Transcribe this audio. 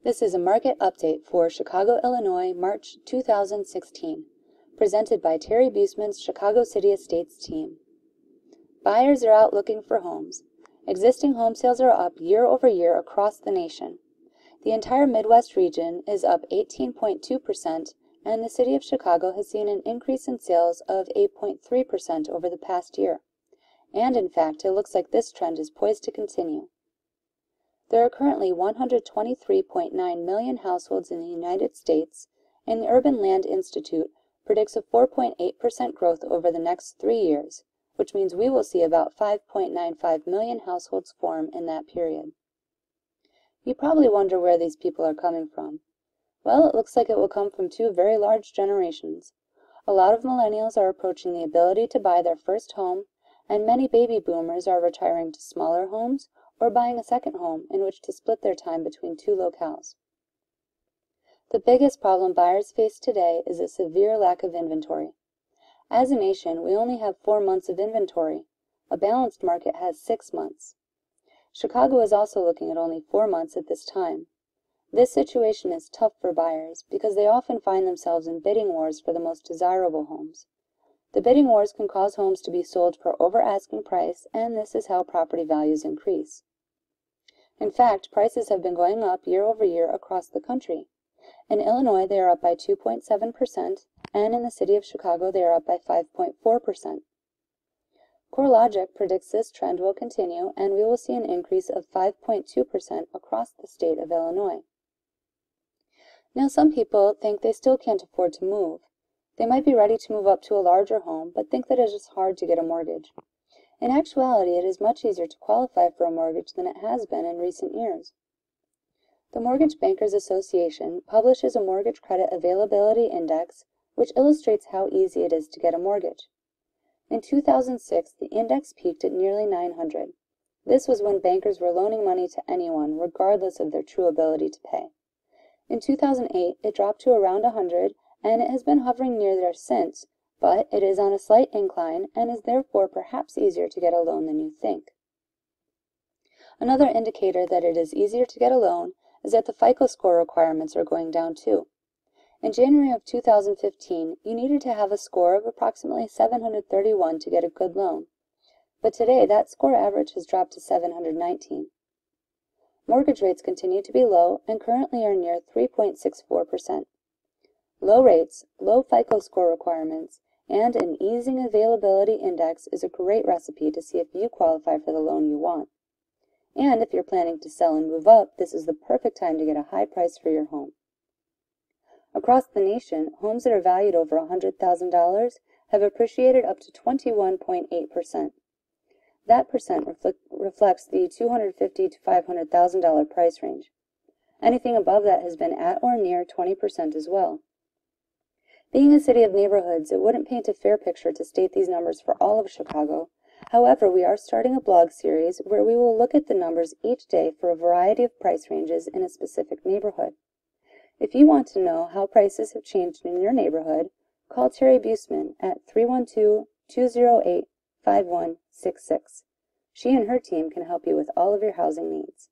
This is a market update for Chicago, Illinois, March 2016, presented by Terry Buseman's Chicago City Estates team. Buyers are out looking for homes. Existing home sales are up year over year across the nation. The entire Midwest region is up 18.2%, and the city of Chicago has seen an increase in sales of 8.3% over the past year. And in fact, it looks like this trend is poised to continue. There are currently 123.9 million households in the United States, and the Urban Land Institute predicts a 4.8% growth over the next 3 years, which means we will see about 5.95 million households form in that period. You probably wonder where these people are coming from. Well, it looks like it will come from two very large generations. A lot of millennials are approaching the ability to buy their first home, and many baby boomers are retiring to smaller homes or buying a second home in which to split their time between two locales. The biggest problem buyers face today is a severe lack of inventory. As a nation, we only have 4 months of inventory. A balanced market has 6 months. Chicago is also looking at only 4 months at this time. This situation is tough for buyers because they often find themselves in bidding wars for the most desirable homes. The bidding wars can cause homes to be sold for over asking price, and this is how property values increase. In fact, prices have been going up year over year across the country. In Illinois, they are up by 2.7%, and in the city of Chicago, they are up by 5.4%. CoreLogic predicts this trend will continue, and we will see an increase of 5.2% across the state of Illinois. Now, some people think they still can't afford to move. They might be ready to move up to a larger home, but think that it is hard to get a mortgage. In actuality, it is much easier to qualify for a mortgage than it has been in recent years. The Mortgage Bankers Association publishes a Mortgage Credit Availability Index, which illustrates how easy it is to get a mortgage. In 2006, the index peaked at nearly 900. This was when bankers were loaning money to anyone, regardless of their true ability to pay. In 2008, it dropped to around 100, and it has been hovering near there since, but it is on a slight incline and is therefore perhaps easier to get a loan than you think. Another indicator that it is easier to get a loan is that the FICO score requirements are going down too. In January of 2015, you needed to have a score of approximately 731 to get a good loan, but today that score average has dropped to 719. Mortgage rates continue to be low and currently are near 3.64%. Low rates, low FICO score requirements, and an easing availability index is a great recipe to see if you qualify for the loan you want. And if you're planning to sell and move up, this is the perfect time to get a high price for your home. Across the nation, homes that are valued over $100,000 have appreciated up to 21.8%. That percent reflects the $250,000 to $500,000 price range. Anything above that has been at or near 20% as well. Being a city of neighborhoods, it wouldn't paint a fair picture to state these numbers for all of Chicago. However, we are starting a blog series where we will look at the numbers each day for a variety of price ranges in a specific neighborhood. If you want to know how prices have changed in your neighborhood, call Terry Buseman at 312-208-5166. She and her team can help you with all of your housing needs.